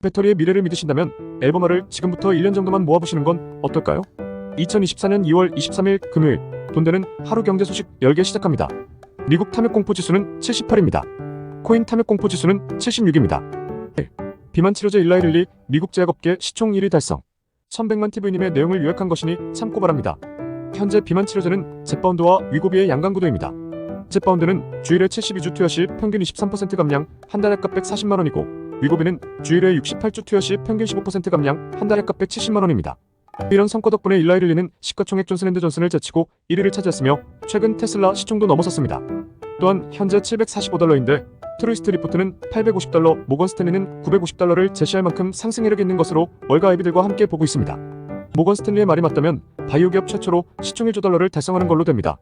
배터리의 미래를 믿으신다면 앨범화를 지금부터 1년 정도만 모아보시는 건 어떨까요? 2024년 2월 23일 금요일 돈되는 하루 경제 소식 10개 시작합니다. 미국 탐욕공포 지수는 78입니다. 코인 탐욕공포 지수는 76입니다. 비만 치료제 일라이릴리 미국 제약업계 시총 1위 달성. 1100만 TV님의 내용을 요약한 것이니 참고 바랍니다. 현재 비만 치료제는 젯바운드와 위고비의 양강구도입니다. 젯바운드는 주일에 72주 투여 시 평균 23% 감량, 한 달에 값 140만원이고 위고비는 주일에 68주 투여 시 평균 15% 감량, 한 달에 값 170만원입니다. 이런 성과 덕분에 일라이릴리는 시가총액 존슨앤드존슨을 제치고 1위를 차지했으며 최근 테슬라 시총도 넘어섰습니다. 또한 현재 745달러인데 트루이스트 리포트는 850달러, 모건 스탠리는 950달러를 제시할 만큼 상승 이력이 있는 것으로 월가 IB들과 함께 보고 있습니다. 모건 스탠리의 말이 맞다면 바이오 기업 최초로 시총 1조 달러를 달성하는 걸로 됩니다.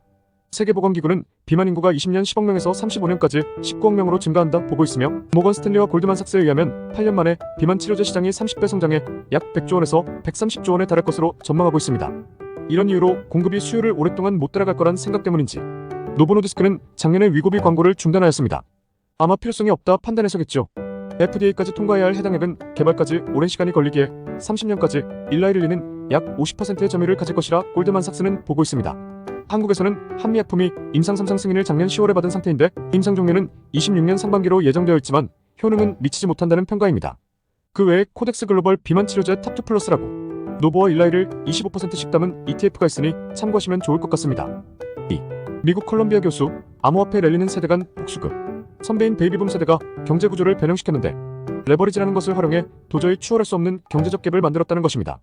세계보건기구는 비만 인구가 20년 10억 명에서 35년까지 19억 명으로 증가한다 보고 있으며 모건 스탠리와 골드만삭스에 의하면 8년 만에 비만 치료제 시장이 30배 성장해 약 100조 원에서 130조 원에 달할 것으로 전망하고 있습니다. 이런 이유로 공급이 수요를 오랫동안 못 따라갈 거란 생각 때문인지 노보노디스크는 작년에 위고비 광고를 중단하였습니다. 아마 필요성이 없다 판단해서겠죠. FDA까지 통과해야 할 해당액은 개발까지 오랜 시간이 걸리기에 30년까지 일라이릴리는 약 50%의 점유율을 가질 것이라 골드만삭스는 보고 있습니다. 한국에서는 한미약품이 임상 3상 승인을 작년 10월에 받은 상태인데 임상 종료는 26년 상반기로 예정되어 있지만 효능은 미치지 못한다는 평가입니다. 그 외에 코덱스 글로벌 비만 치료제 탑2 플러스라고 노보와 일라이를 25%씩 담은 ETF가 있으니 참고하시면 좋을 것 같습니다. 2. 미국 컬럼비아 교수, 암호화폐 랠리는 세대 간 복수급. 선배인 베이비붐 세대가 경제 구조를 변형시켰는데 레버리지라는 것을 활용해 도저히 추월할 수 없는 경제적 갭을 만들었다는 것입니다.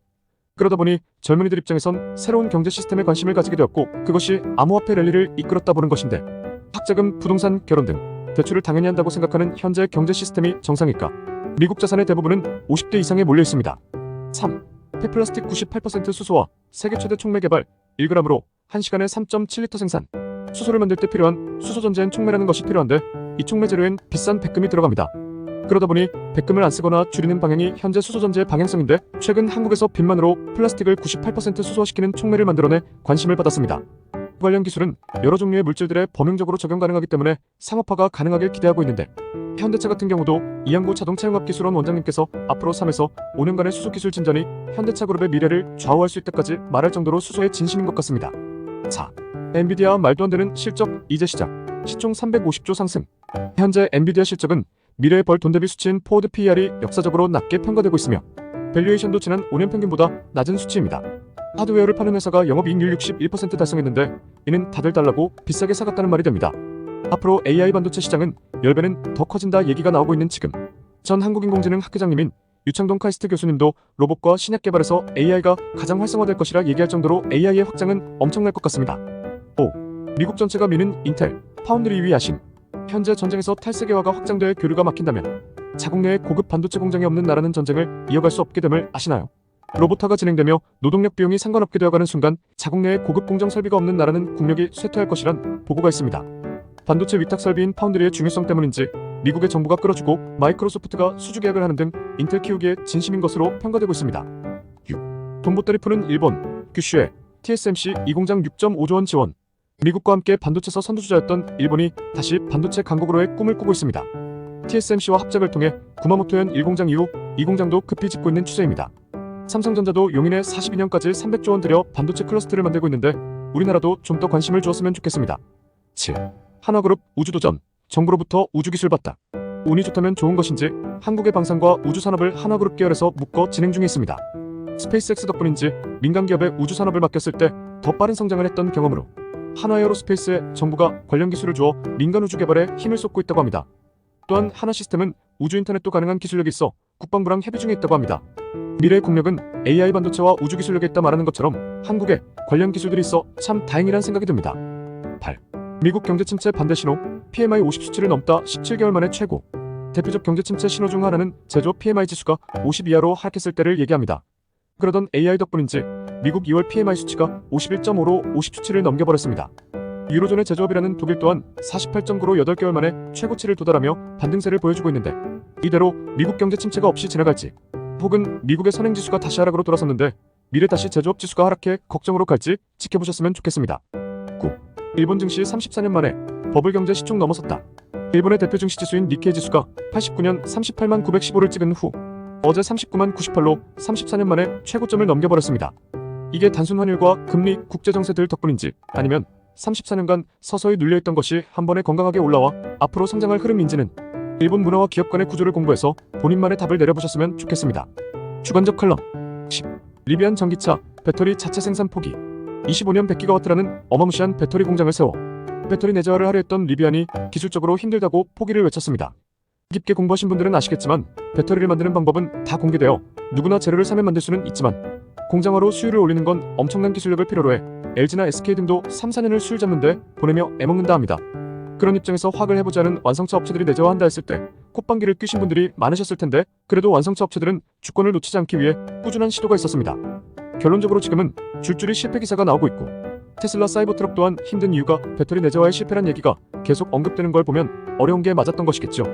그러다 보니 젊은이들 입장에선 새로운 경제 시스템에 관심을 가지게 되었고 그것이 암호화폐 랠리를 이끌었다 보는 것인데 학자금, 부동산, 결혼 등 대출을 당연히 한다고 생각하는 현재 경제 시스템이 정상일까? 미국 자산의 대부분은 50대 이상에 몰려 있습니다. 3. 폐플라스틱 98% 수소와 세계 최대 촉매 개발 1g으로 1시간에 3.7리터 생산. 수소를 만들 때 필요한 수소 전지엔 촉매라는 것이 필요한데 이 촉매 재료엔 비싼 백금이 들어갑니다. 그러다 보니 백금을 안 쓰거나 줄이는 방향이 현재 수소 전지의 방향성인데 최근 한국에서 빚만으로 플라스틱을 98% 수소화시키는 촉매를 만들어내 관심을 받았습니다. 관련 기술은 여러 종류의 물질들에 범용적으로 적용 가능하기 때문에 상업화가 가능하길 기대하고 있는데 현대차 같은 경우도 이항구 자동차융합기술원 원장님께서 앞으로 3에서 5년간의 수소 기술 진전이 현대차 그룹의 미래를 좌우할 수 있다까지 말할 정도로 수소에 진심인 것 같습니다. 4. 엔비디아 말도 안 되는 실적 이제 시작. 시총 350조 상승. 현재 엔비디아 실적은 미래의 벌 돈 대비 수치인 포워드 PER이 역사적으로 낮게 평가되고 있으며 밸류에이션도 지난 5년 평균보다 낮은 수치입니다. 하드웨어를 파는 회사가 영업이익률 61% 달성했는데 이는 다들 달라고 비싸게 사갔다는 말이 됩니다. 앞으로 AI 반도체 시장은 10배는 더 커진다 얘기가 나오고 있는 지금 전 한국인공지능 학회장님인 유창동 카이스트 교수님도 로봇과 신약 개발에서 AI가 가장 활성화될 것이라 얘기할 정도로 AI의 확장은 엄청날 것 같습니다. 5. 미국 전체가 미는 인텔, 파운드리 2위 야심. 현재 전쟁에서 탈세계화가 확장돼 교류가 막힌다면 자국 내에 고급 반도체 공장이 없는 나라는 전쟁을 이어갈 수 없게 됨을 아시나요? 로봇화가 진행되며 노동력 비용이 상관없게 되어가는 순간 자국 내에 고급 공정 설비가 없는 나라는 국력이 쇠퇴할 것이란 보고가 있습니다. 반도체 위탁 설비인 파운드리의 중요성 때문인지 미국의 정부가 끌어주고 마이크로소프트가 수주 계약을 하는 등 인텔 키우기에 진심인 것으로 평가되고 있습니다. 6. 돈보따리 푸는 일본, 규슈에 TSMC 2공장 6.5조 원 지원. 미국과 함께 반도체서 선두주자였던 일본이 다시 반도체 강국으로의 꿈을 꾸고 있습니다. TSMC와 합작을 통해 구마모토현 1공장 이후 2공장도 급히 짓고 있는 추세입니다. 삼성전자도 용인에 42년까지 300조 원 들여 반도체 클러스터를 만들고 있는데 우리나라도 좀 더 관심을 주었으면 좋겠습니다. 7. 한화그룹 우주도전, 정부로부터 우주기술 받다. 운이 좋다면 좋은 것인지 한국의 방산과 우주산업을 한화그룹 계열에서 묶어 진행 중에 있습니다. 스페이스X 덕분인지 민간기업에 우주산업을 맡겼을 때 더 빠른 성장을 했던 경험으로 한화에어로스페이스에 정부가 관련 기술을 주어 민간 우주 개발에 힘을 쏟고 있다고 합니다. 또한 하나시스템은 우주 인터넷도 가능한 기술력이 있어 국방부랑 협의 중에 있다고 합니다. 미래의 국력은 AI 반도체와 우주 기술력에 있다 말하는 것처럼 한국에 관련 기술들이 있어 참 다행이란 생각이 듭니다. 8. 미국 경제 침체 반대 신호, PMI 50 수치를 넘다 17개월 만에 최고. 대표적 경제 침체 신호 중 하나는 제조 PMI 지수가 50 이하로 하락했을 때를 얘기합니다. 그러던 AI 덕분인지 미국 2월 PMI 수치가 51.5로 50 수치를 넘겨버렸습니다. 유로존의 제조업이라는 독일 또한 48.9로 8개월 만에 최고치를 도달하며 반등세를 보여주고 있는데 이대로 미국 경제 침체가 없이 지나갈지 혹은 미국의 선행지수가 다시 하락으로 돌아섰는데 미래 다시 제조업 지수가 하락해 걱정으로 갈지 지켜보셨으면 좋겠습니다. 9. 일본 증시 34년 만에 버블 경제 시총 넘어섰다. 일본의 대표 증시 지수인 니케이 지수가 89년 38만 915를 찍은 후 어제 39만 98로 34년 만에 최고점을 넘겨버렸습니다. 이게 단순 환율과 금리, 국제정세들 덕분인지 아니면 34년간 서서히 눌려있던 것이 한 번에 건강하게 올라와 앞으로 성장할 흐름인지는 일본 문화와 기업 간의 구조를 공부해서 본인만의 답을 내려보셨으면 좋겠습니다. 주관적 칼럼 10. 리비안 전기차 배터리 자체 생산 포기. 25년 100기가와트라는 어마무시한 배터리 공장을 세워 배터리 내재화를 하려 했던 리비안이 기술적으로 힘들다고 포기를 외쳤습니다. 깊게 공부하신 분들은 아시겠지만 배터리를 만드는 방법은 다 공개되어 누구나 재료를 사면 만들 수는 있지만 공장화로 수율을 올리는 건 엄청난 기술력을 필요로 해 LG나 SK 등도 3, 4년을 수율 잡는데 보내며 애먹는다 합니다. 그런 입장에서 화학을 해보지 않은 완성차 업체들이 내재화한다 했을 때 콧방귀를 뀌신 분들이 많으셨을 텐데 그래도 완성차 업체들은 주권을 놓치지 않기 위해 꾸준한 시도가 있었습니다. 결론적으로 지금은 줄줄이 실패 기사가 나오고 있고 테슬라 사이버트럭 또한 힘든 이유가 배터리 내재화의 실패란 얘기가 계속 언급되는 걸 보면 어려운 게 맞았던 것이겠죠.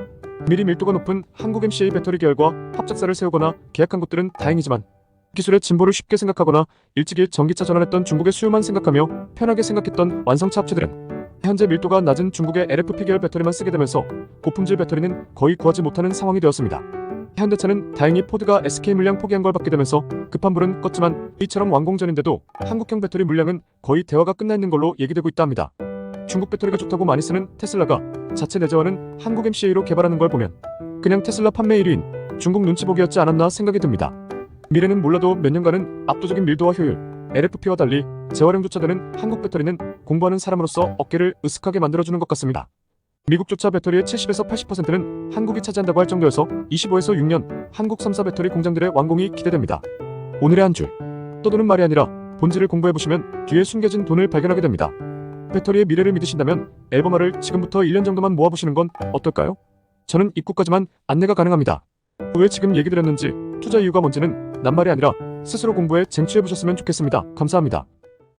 미리 밀도가 높은 한국 MCA 배터리 계열과 합작사를 세우거나 계약한 곳들은 다행이지만 기술의 진보를 쉽게 생각하거나 일찍이 전기차 전환했던 중국의 수요만 생각하며 편하게 생각했던 완성차 업체들은 현재 밀도가 낮은 중국의 LFP 계열 배터리만 쓰게 되면서 고품질 배터리는 거의 구하지 못하는 상황이 되었습니다. 현대차는 다행히 포드가 SK 물량 포기한 걸 받게 되면서 급한 불은 껐지만 이처럼 완공전인데도 한국형 배터리 물량은 거의 대화가 끝나 있는 걸로 얘기되고 있다 합니다. 중국 배터리가 좋다고 많이 쓰는 테슬라가 자체 내재화는 한국 MCA로 개발하는 걸 보면 그냥 테슬라 판매 1위인 중국 눈치 보기였지 않았나 생각이 듭니다. 미래는 몰라도 몇 년간은 압도적인 밀도와 효율, LFP와 달리 재활용조차 되는 한국 배터리는 공부하는 사람으로서 어깨를 으쓱하게 만들어주는 것 같습니다. 미국조차 배터리의 70에서 80%는 한국이 차지한다고 할 정도여서 25에서 6년 한국 3사 배터리 공장들의 완공이 기대됩니다. 오늘의 한 줄, 떠도는 말이 아니라 본질을 공부해보시면 뒤에 숨겨진 돈을 발견하게 됩니다. 배터리의 미래를 믿으신다면 앨범화를 지금부터 1년 정도만 모아보시는 건 어떨까요? 저는 입구까지만 안내가 가능합니다. 왜 지금 얘기 드렸는지 투자 이유가 뭔지는 낱말이 아니라 스스로 공부해 쟁취해보셨으면 좋겠습니다. 감사합니다.